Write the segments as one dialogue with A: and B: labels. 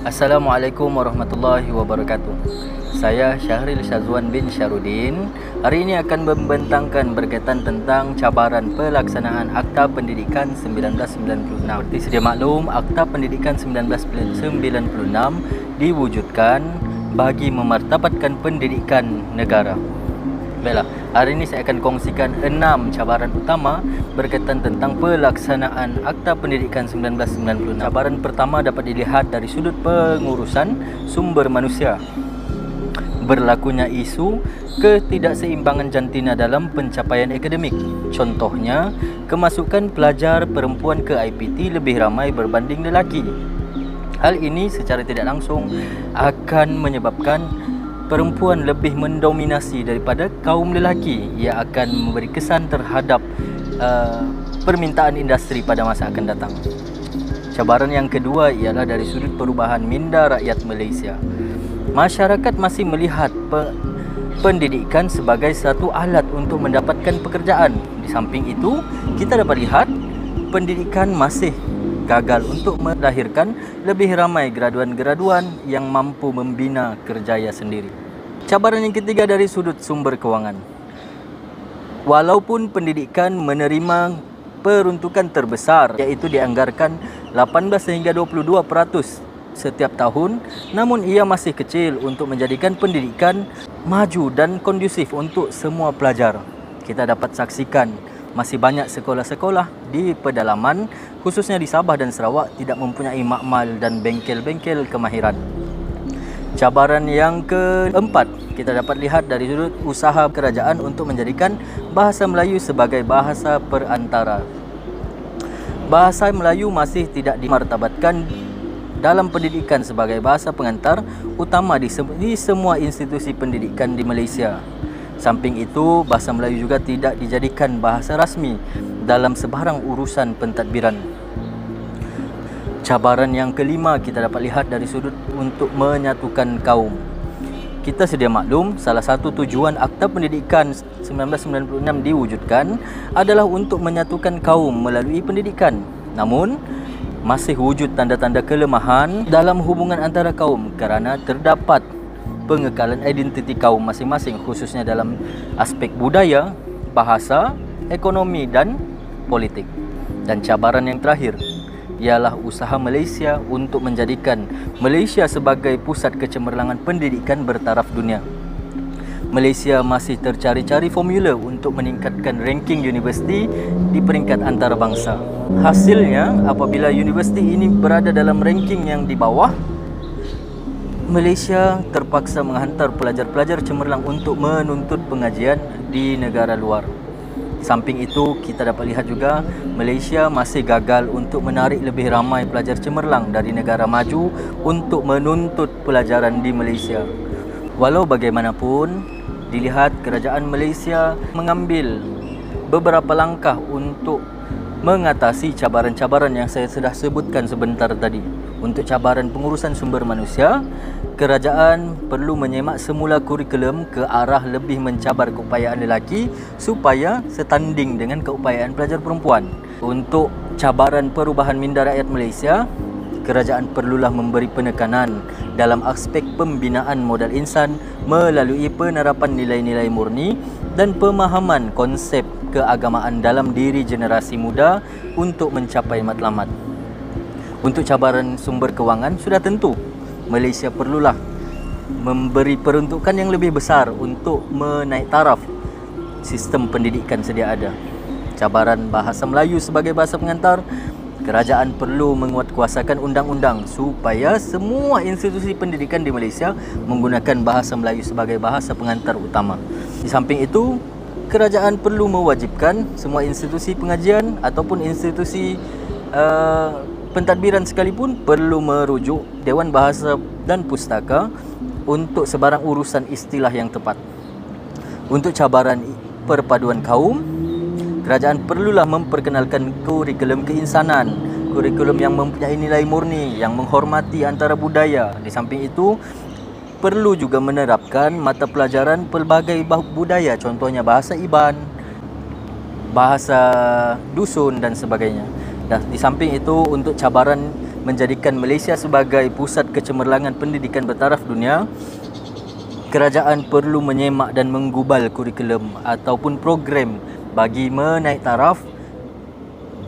A: Assalamualaikum warahmatullahi wabarakatuh. Saya Syahril Syazwan bin Syarudin. Hari ini akan membentangkan berkaitan tentang cabaran pelaksanaan Akta Pendidikan 1996. Seperti sedia maklum, Akta Pendidikan 1996 diwujudkan bagi memartabatkan pendidikan negara. Baiklah, hari ini saya akan kongsikan 6 cabaran utama berkaitan tentang pelaksanaan Akta Pendidikan 1996. Cabaran pertama dapat dilihat dari sudut pengurusan sumber manusia. Berlakunya isu ketidakseimbangan jantina dalam pencapaian akademik. Contohnya, kemasukan pelajar perempuan ke IPT lebih ramai berbanding lelaki. Hal ini secara tidak langsung akan menyebabkan perempuan lebih mendominasi daripada kaum lelaki. Ia akan memberi kesan terhadap permintaan industri pada masa akan datang. Cabaran yang kedua ialah dari sudut perubahan minda rakyat Malaysia. Masyarakat masih melihat pendidikan sebagai satu alat untuk mendapatkan pekerjaan. Di samping itu, kita dapat lihat pendidikan masih gagal untuk melahirkan lebih ramai graduan-graduan yang mampu membina kerjaya sendiri. Cabaran yang ketiga dari sudut sumber kewangan. Walaupun pendidikan menerima peruntukan terbesar, iaitu dianggarkan 18 hingga 22% setiap tahun, namun ia masih kecil untuk menjadikan pendidikan maju dan kondusif untuk semua pelajar. Kita dapat saksikan masih banyak sekolah-sekolah di pedalaman, khususnya di Sabah dan Sarawak, tidak mempunyai makmal dan bengkel-bengkel kemahiran. Cabaran yang keempat, kita dapat lihat dari sudut usaha kerajaan untuk menjadikan bahasa Melayu sebagai bahasa perantara. Bahasa Melayu masih tidak dimartabatkan dalam pendidikan sebagai bahasa pengantar utama di semua institusi pendidikan di Malaysia. Samping itu, bahasa Melayu juga tidak dijadikan bahasa rasmi dalam sebarang urusan pentadbiran. Cabaran yang kelima kita dapat lihat dari sudut untuk menyatukan kaum. Kita sedia maklum, salah satu tujuan Akta Pendidikan 1996 diwujudkan adalah untuk menyatukan kaum melalui pendidikan. Namun, masih wujud tanda-tanda kelemahan dalam hubungan antara kaum kerana terdapat pengekalan identiti kaum masing-masing, khususnya dalam aspek budaya, bahasa, ekonomi dan politik. Dan cabaran yang terakhir ialah usaha Malaysia untuk menjadikan Malaysia sebagai pusat kecemerlangan pendidikan bertaraf dunia. Malaysia masih tercari-cari formula untuk meningkatkan ranking universiti di peringkat antarabangsa. Hasilnya, apabila universiti ini berada dalam ranking yang di bawah, Malaysia terpaksa menghantar pelajar-pelajar cemerlang untuk menuntut pengajian di negara luar. Samping itu, kita dapat lihat juga Malaysia masih gagal untuk menarik lebih ramai pelajar cemerlang dari negara maju untuk menuntut pelajaran di Malaysia. Walau bagaimanapun, dilihat kerajaan Malaysia mengambil beberapa langkah untuk mengatasi cabaran-cabaran yang saya sudah sebutkan sebentar tadi. Untuk cabaran pengurusan sumber manusia, kerajaan perlu menyemak semula kurikulum ke arah lebih mencabar keupayaan lelaki supaya setanding dengan keupayaan pelajar perempuan. Untuk cabaran perubahan minda rakyat Malaysia, kerajaan perlulah memberi penekanan dalam aspek pembinaan modal insan melalui penerapan nilai-nilai murni dan pemahaman konsep keagamaan dalam diri generasi muda untuk mencapai matlamat. Untuk cabaran sumber kewangan, sudah tentu Malaysia perlulah memberi peruntukan yang lebih besar untuk menaik taraf sistem pendidikan sedia ada. Cabaran bahasa Melayu sebagai bahasa pengantar, kerajaan perlu menguatkuasakan undang-undang supaya semua institusi pendidikan di Malaysia menggunakan bahasa Melayu sebagai bahasa pengantar utama. Di samping itu, kerajaan perlu mewajibkan semua institusi pengajian ataupun institusi pentadbiran sekalipun perlu merujuk Dewan Bahasa dan Pustaka untuk sebarang urusan istilah yang tepat. Untuk cabaran perpaduan kaum, kerajaan perlulah memperkenalkan kurikulum keinsanan, kurikulum yang mempunyai nilai murni, yang menghormati antara budaya. Di samping itu, perlu juga menerapkan mata pelajaran pelbagai budaya, contohnya bahasa Iban, bahasa dusun dan sebagainya. Dan di samping itu, untuk cabaran menjadikan Malaysia sebagai pusat kecemerlangan pendidikan bertaraf dunia, kerajaan perlu menyemak dan menggubal kurikulum ataupun program bagi menaik taraf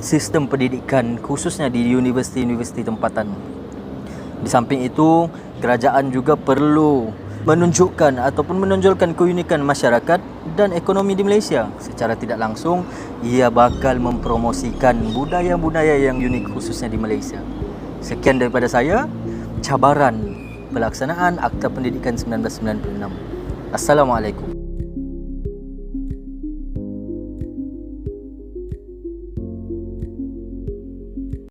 A: sistem pendidikan khususnya di universiti-universiti tempatan. Di samping itu, kerajaan juga perlu menunjukkan ataupun menonjolkan keunikan masyarakat dan ekonomi di Malaysia. Secara tidak langsung, ia bakal mempromosikan budaya-budaya yang unik khususnya di Malaysia. Sekian daripada saya, cabaran pelaksanaan Akta Pendidikan 1996. Assalamualaikum.